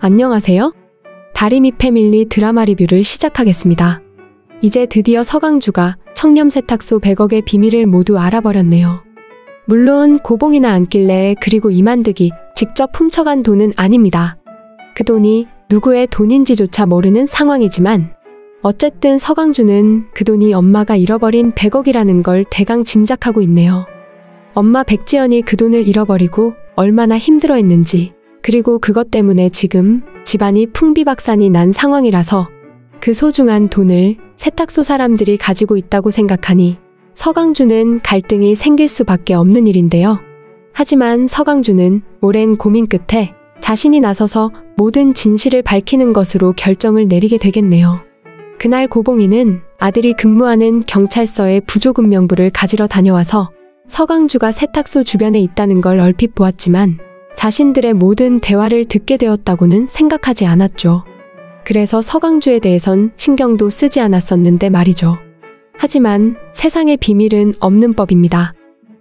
안녕하세요. 다리미 패밀리 드라마 리뷰를 시작하겠습니다. 이제 드디어 서강주가 청렴세탁소 100억의 비밀을 모두 알아버렸네요. 물론 고봉이나 안길래 그리고 이만득이 직접 훔쳐간 돈은 아닙니다. 그 돈이 누구의 돈인지조차 모르는 상황이지만 어쨌든 서강주는 그 돈이 엄마가 잃어버린 100억이라는 걸 대강 짐작하고 있네요. 엄마 백지연이 그 돈을 잃어버리고 얼마나 힘들어했는지, 그리고 그것 때문에 지금 집안이 풍비박산이 난 상황이라서 그 소중한 돈을 세탁소 사람들이 가지고 있다고 생각하니 서강주는 갈등이 생길 수밖에 없는 일인데요. 하지만 서강주는 오랜 고민 끝에 자신이 나서서 모든 진실을 밝히는 것으로 결정을 내리게 되겠네요. 그날 고봉이는 아들이 근무하는 경찰서의 부조금 명부를 가지러 다녀와서 서강주가 세탁소 주변에 있다는 걸 얼핏 보았지만 자신들의 모든 대화를 듣게 되었다고는 생각하지 않았죠. 그래서 서강주에 대해선 신경도 쓰지 않았었는데 말이죠. 하지만 세상의 비밀은 없는 법입니다.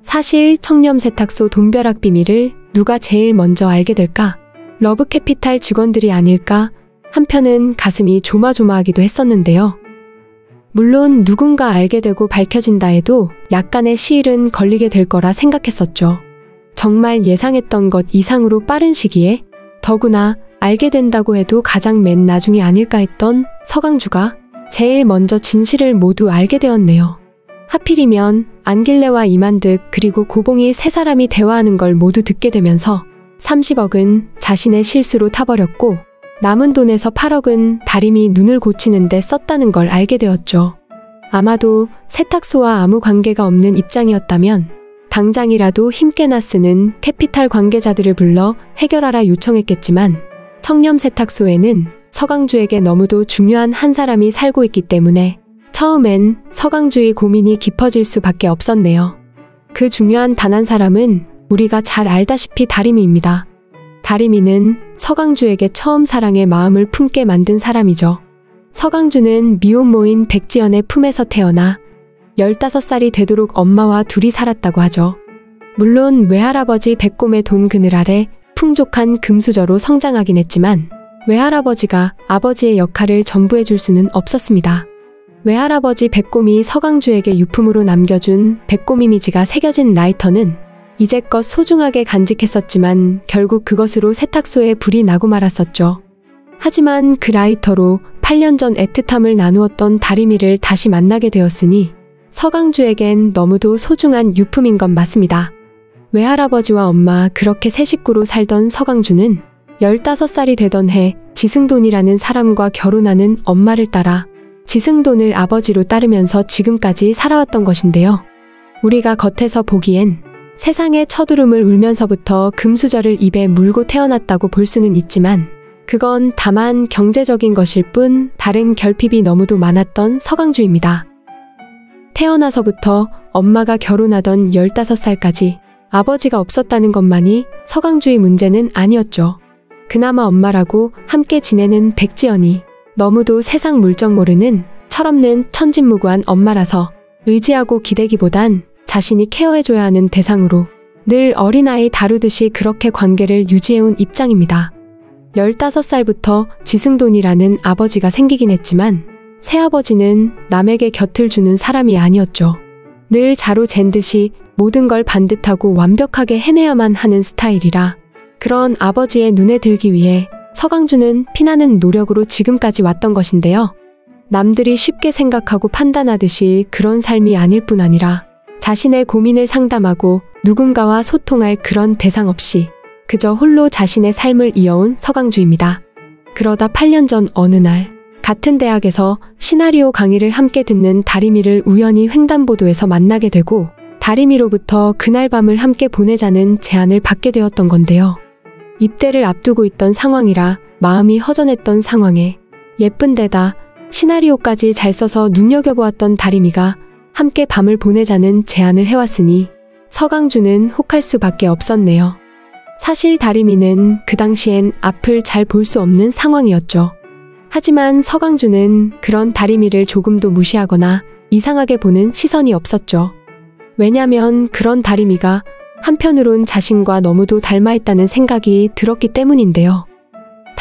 사실 청렴세탁소 돈벼락 비밀을 누가 제일 먼저 알게 될까? 러브캐피탈 직원들이 아닐까? 한편은 가슴이 조마조마하기도 했었는데요. 물론 누군가 알게 되고 밝혀진다 해도 약간의 시일은 걸리게 될 거라 생각했었죠. 정말 예상했던 것 이상으로 빠른 시기에, 더구나 알게 된다고 해도 가장 맨 나중이 아닐까 했던 서강주가 제일 먼저 진실을 모두 알게 되었네요. 하필이면 안길래와 이만득 그리고 고봉이 세 사람이 대화하는 걸 모두 듣게 되면서 30억은 자신의 실수로 타버렸고 남은 돈에서 8억은 다림이 눈을 고치는데 썼다는 걸 알게 되었죠. 아마도 세탁소와 아무 관계가 없는 입장이었다면 당장이라도 힘께나 쓰는 캐피탈 관계자들을 불러 해결하라 요청했겠지만 청렴세탁소에는 서강주에게 너무도 중요한 한 사람이 살고 있기 때문에 처음엔 서강주의 고민이 깊어질 수밖에 없었네요. 그 중요한 단 한 사람은 우리가 잘 알다시피 다림이입니다. 다림이는 서강주에게 처음 사랑의 마음을 품게 만든 사람이죠. 서강주는 미혼모인 백지연의 품에서 태어나 15살이 되도록 엄마와 둘이 살았다고 하죠. 물론 외할아버지 백곰의 돈 그늘 아래 풍족한 금수저로 성장하긴 했지만 외할아버지가 아버지의 역할을 전부 해줄 수는 없었습니다. 외할아버지 백곰이 서강주에게 유품으로 남겨준 백곰 이미지가 새겨진 라이터는 이제껏 소중하게 간직했었지만 결국 그것으로 세탁소에 불이 나고 말았었죠. 하지만 그 라이터로 8년 전 애틋함을 나누었던 다리미를 다시 만나게 되었으니 서강주에겐 너무도 소중한 유품인 건 맞습니다. 외할아버지와 엄마 그렇게 세 식구로 살던 서강주는 15살이 되던 해 지승돈이라는 사람과 결혼하는 엄마를 따라 지승돈을 아버지로 따르면서 지금까지 살아왔던 것인데요. 우리가 겉에서 보기엔 세상의 첫울음을 울면서부터 금수저를 입에 물고 태어났다고 볼 수는 있지만 그건 다만 경제적인 것일 뿐 다른 결핍이 너무도 많았던 서강주입니다. 태어나서부터 엄마가 결혼하던 15살까지 아버지가 없었다는 것만이 서강주의 문제는 아니었죠. 그나마 엄마라고 함께 지내는 백지연이 너무도 세상 물정 모르는 철없는 천진무구한 엄마라서 의지하고 기대기보단 자신이 케어해줘야 하는 대상으로 늘 어린아이 다루듯이 그렇게 관계를 유지해온 입장입니다. 15살부터 지승돈이라는 아버지가 생기긴 했지만 새아버지는 남에게 곁을 주는 사람이 아니었죠. 늘 자로 잰 듯이 모든 걸 반듯하고 완벽하게 해내야만 하는 스타일이라 그런 아버지의 눈에 들기 위해 서강주는 피나는 노력으로 지금까지 왔던 것인데요. 남들이 쉽게 생각하고 판단하듯이 그런 삶이 아닐 뿐 아니라 자신의 고민을 상담하고 누군가와 소통할 그런 대상 없이 그저 홀로 자신의 삶을 이어온 서강주입니다. 그러다 8년 전 어느 날 같은 대학에서 시나리오 강의를 함께 듣는 다리미를 우연히 횡단보도에서 만나게 되고 다리미로부터 그날 밤을 함께 보내자는 제안을 받게 되었던 건데요. 입대를 앞두고 있던 상황이라 마음이 허전했던 상황에 예쁜 데다 시나리오까지 잘 써서 눈여겨보았던 다리미가 함께 밤을 보내자는 제안을 해왔으니 서강주는 혹할 수밖에 없었네요. 사실 다리미는 그 당시엔 앞을 잘 볼 수 없는 상황이었죠. 하지만 서강주는 그런 다리미를 조금도 무시하거나 이상하게 보는 시선이 없었죠. 왜냐면 그런 다리미가 한편으론 자신과 너무도 닮아있다는 생각이 들었기 때문인데요.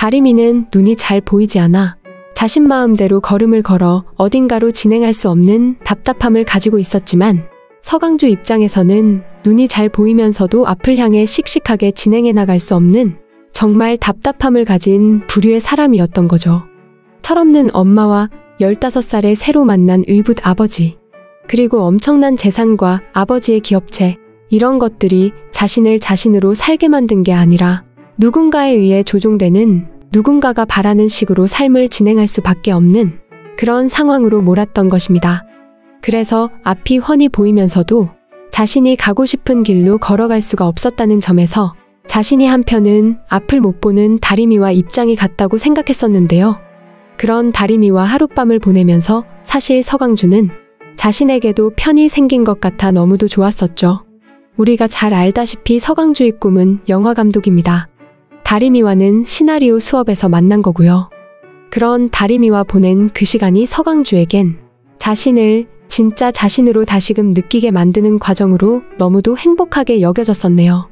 다리미는 눈이 잘 보이지 않아 자신 마음대로 걸음을 걸어 어딘가로 진행할 수 없는 답답함을 가지고 있었지만 서강주 입장에서는 눈이 잘 보이면서도 앞을 향해 씩씩하게 진행해 나갈 수 없는 정말 답답함을 가진 부류의 사람이었던 거죠. 철없는 엄마와 15살에 새로 만난 의붓 아버지, 그리고 엄청난 재산과 아버지의 기업체, 이런 것들이 자신을 자신으로 살게 만든 게 아니라 누군가에 의해 조종되는, 누군가가 바라는 식으로 삶을 진행할 수밖에 없는 그런 상황으로 몰았던 것입니다. 그래서 앞이 훤히 보이면서도 자신이 가고 싶은 길로 걸어갈 수가 없었다는 점에서 자신이 한편은 앞을 못 보는 다리미와 입장이 같다고 생각했었는데요. 그런 다리미와 하룻밤을 보내면서 사실 서강주는 자신에게도 편이 생긴 것 같아 너무도 좋았었죠. 우리가 잘 알다시피 서강주의 꿈은 영화감독입니다. 다리미와는 시나리오 수업에서 만난 거고요. 그런 다리미와 보낸 그 시간이 서강주에겐 자신을 진짜 자신으로 다시금 느끼게 만드는 과정으로 너무도 행복하게 여겨졌었네요.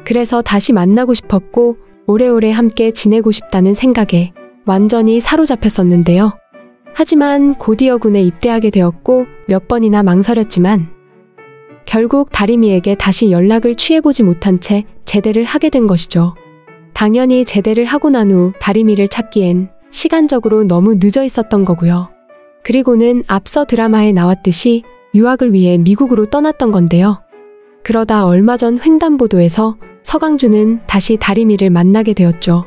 그래서 다시 만나고 싶었고 오래오래 함께 지내고 싶다는 생각에 완전히 사로잡혔었는데요. 하지만 곧이어 군에 입대하게 되었고 몇 번이나 망설였지만 결국 다리미에게 다시 연락을 취해보지 못한 채 제대를 하게 된 것이죠. 당연히 제대를 하고 난 후 다리미를 찾기엔 시간적으로 너무 늦어 있었던 거고요. 그리고는 앞서 드라마에 나왔듯이 유학을 위해 미국으로 떠났던 건데요. 그러다 얼마 전 횡단보도에서 서강주는 다시 다리미를 만나게 되었죠.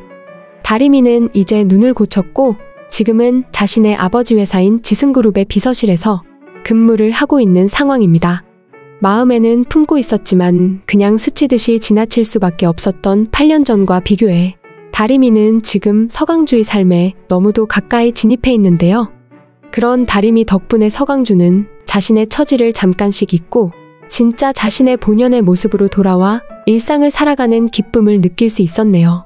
다리미는 이제 눈을 고쳤고 지금은 자신의 아버지 회사인 지승그룹의 비서실에서 근무를 하고 있는 상황입니다. 마음에는 품고 있었지만 그냥 스치듯이 지나칠 수밖에 없었던 8년 전과 비교해 다리미는 지금 서강주의 삶에 너무도 가까이 진입해 있는데요. 그런 다리미 덕분에 서강주는 자신의 처지를 잠깐씩 잊고 진짜 자신의 본연의 모습으로 돌아와 일상을 살아가는 기쁨을 느낄 수 있었네요.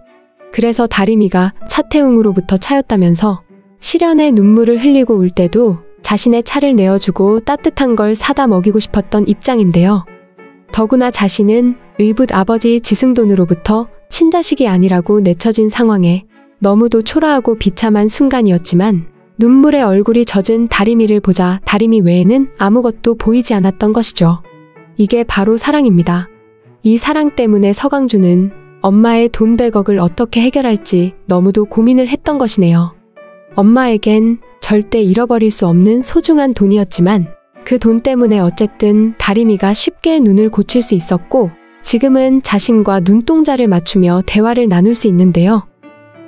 그래서 다리미가 차태웅으로부터 차였다면서 시련의 눈물을 흘리고 울 때도 자신의 차를 내어주고 따뜻한 걸 사다 먹이고 싶었던 입장인데요. 더구나 자신은 의붓 아버지 지승돈으로부터 친자식이 아니라고 내쳐진 상황에 너무도 초라하고 비참한 순간이었지만 눈물에 얼굴이 젖은 다리미를 보자 다리미 외에는 아무것도 보이지 않았던 것이죠. 이게 바로 사랑입니다. 이 사랑 때문에 서강주는 엄마의 돈 100억을 어떻게 해결할지 너무도 고민을 했던 것이네요. 엄마에겐 절대 잃어버릴 수 없는 소중한 돈이었지만 그 돈 때문에 어쨌든 다리미가 쉽게 눈을 고칠 수 있었고 지금은 자신과 눈동자를 맞추며 대화를 나눌 수 있는데요.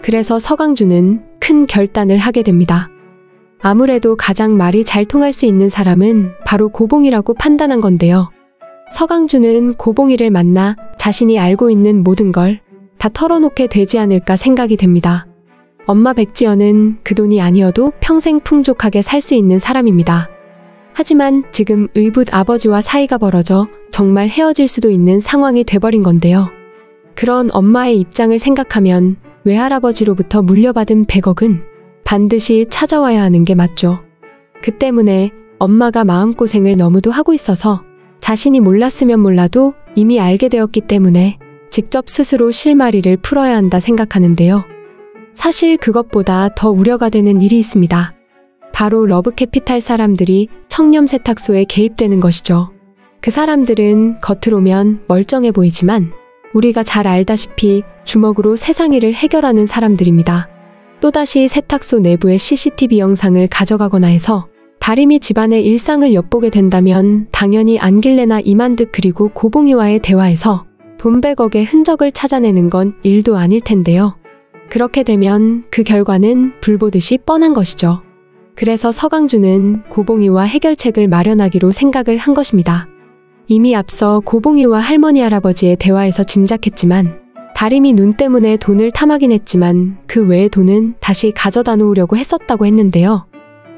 그래서 서강주는 큰 결단을 하게 됩니다. 아무래도 가장 말이 잘 통할 수 있는 사람은 바로 고봉이라고 판단한 건데요. 서강주는 고봉이를 만나 자신이 알고 있는 모든 걸 다 털어놓게 되지 않을까 생각이 됩니다. 엄마 백지연은 그 돈이 아니어도 평생 풍족하게 살 수 있는 사람입니다. 하지만 지금 의붓 아버지와 사이가 벌어져 정말 헤어질 수도 있는 상황이 돼버린 건데요. 그런 엄마의 입장을 생각하면 외할아버지로부터 물려받은 100억은 반드시 찾아와야 하는 게 맞죠. 그 때문에 엄마가 마음고생을 너무도 하고 있어서 자신이 몰랐으면 몰라도 이미 알게 되었기 때문에 직접 스스로 실마리를 풀어야 한다 생각하는데요. 사실 그것보다 더 우려가 되는 일이 있습니다. 바로 러브캐피탈 사람들이 청렴 세탁소에 개입되는 것이죠. 그 사람들은 겉으로면 멀쩡해 보이지만 우리가 잘 알다시피 주먹으로 세상 일을 해결하는 사람들입니다. 또다시 세탁소 내부의 CCTV 영상을 가져가거나 해서 다리미 집안의 일상을 엿보게 된다면 당연히 안길레나 이만득 그리고 고봉이와의 대화에서 돈 100억의 흔적을 찾아내는 건 일도 아닐 텐데요. 그렇게 되면 그 결과는 불보듯이 뻔한 것이죠. 그래서 서강주는 고봉이와 해결책을 마련하기로 생각을 한 것입니다. 이미 앞서 고봉이와 할머니 할아버지의 대화에서 짐작했지만 다리미 눈 때문에 돈을 탐하긴 했지만 그 외의 돈은 다시 가져다 놓으려고 했었다고 했는데요.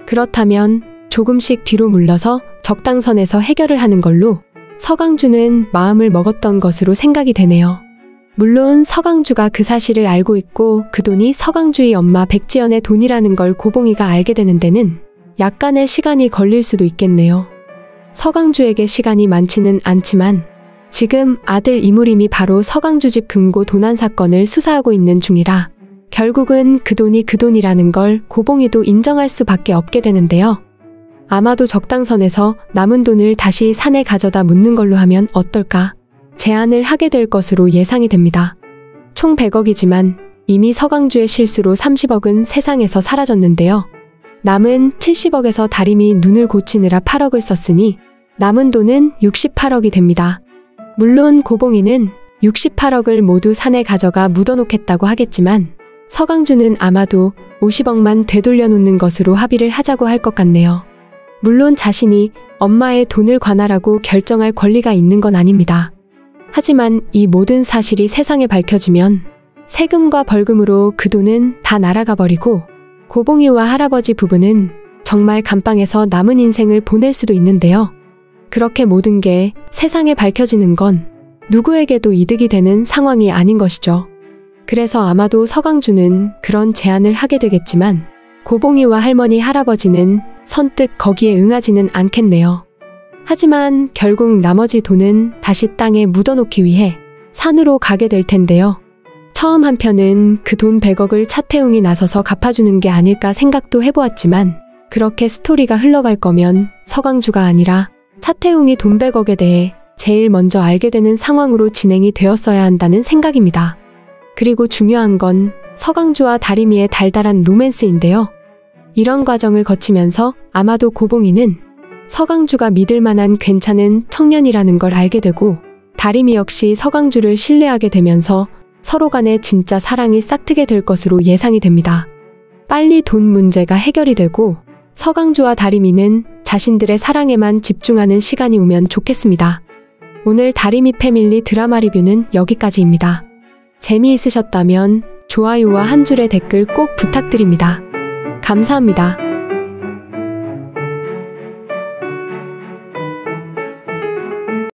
그렇다면 조금씩 뒤로 물러서 적당선에서 해결을 하는 걸로 서강주는 마음을 먹었던 것으로 생각이 되네요. 물론 서강주가 그 사실을 알고 있고 그 돈이 서강주의 엄마 백지연의 돈이라는 걸 고봉이가 알게 되는 데는 약간의 시간이 걸릴 수도 있겠네요. 서강주에게 시간이 많지는 않지만 지금 아들 이무림이 바로 서강주 집 금고 도난 사건을 수사하고 있는 중이라 결국은 그 돈이 그 돈이라는 걸 고봉이도 인정할 수밖에 없게 되는데요. 아마도 적당선에서 남은 돈을 다시 산에 가져다 묻는 걸로 하면 어떨까 제안을 하게 될 것으로 예상이 됩니다. 총 100억이지만 이미 서강주의 실수로 30억은 세상에서 사라졌는데요. 남은 70억에서 다림이 눈을 고치느라 8억을 썼으니 남은 돈은 68억이 됩니다. 물론 고봉이는 68억을 모두 산에 가져가 묻어놓겠다고 하겠지만 서강주는 아마도 50억만 되돌려 놓는 것으로 합의를 하자고 할 것 같네요. 물론 자신이 엄마의 돈을 관할하고 결정할 권리가 있는 건 아닙니다. 하지만 이 모든 사실이 세상에 밝혀지면 세금과 벌금으로 그 돈은 다 날아가 버리고 고봉이와 할아버지 부부는 정말 감방에서 남은 인생을 보낼 수도 있는데요. 그렇게 모든 게 세상에 밝혀지는 건 누구에게도 이득이 되는 상황이 아닌 것이죠. 그래서 아마도 서강주는 그런 제안을 하게 되겠지만 고봉이와 할머니 할아버지는 선뜻 거기에 응하지는 않겠네요. 하지만 결국 나머지 돈은 다시 땅에 묻어놓기 위해 산으로 가게 될 텐데요. 처음 한편은 그 돈 100억을 차태웅이 나서서 갚아주는 게 아닐까 생각도 해보았지만 그렇게 스토리가 흘러갈 거면 서강주가 아니라 차태웅이 돈 100억에 대해 제일 먼저 알게 되는 상황으로 진행이 되었어야 한다는 생각입니다. 그리고 중요한 건 서강주와 다림이의 달달한 로맨스인데요. 이런 과정을 거치면서 아마도 고봉이는 서강주가 믿을 만한 괜찮은 청년이라는 걸 알게 되고 다림이 역시 서강주를 신뢰하게 되면서 서로 간에 진짜 사랑이 싹트게 될 것으로 예상이 됩니다. 빨리 돈 문제가 해결이 되고 서강주와 다림이는 자신들의 사랑에만 집중하는 시간이 오면 좋겠습니다. 오늘 다림이 패밀리 드라마 리뷰는 여기까지입니다. 재미있으셨다면 좋아요와 한 줄의 댓글 꼭 부탁드립니다. 감사합니다.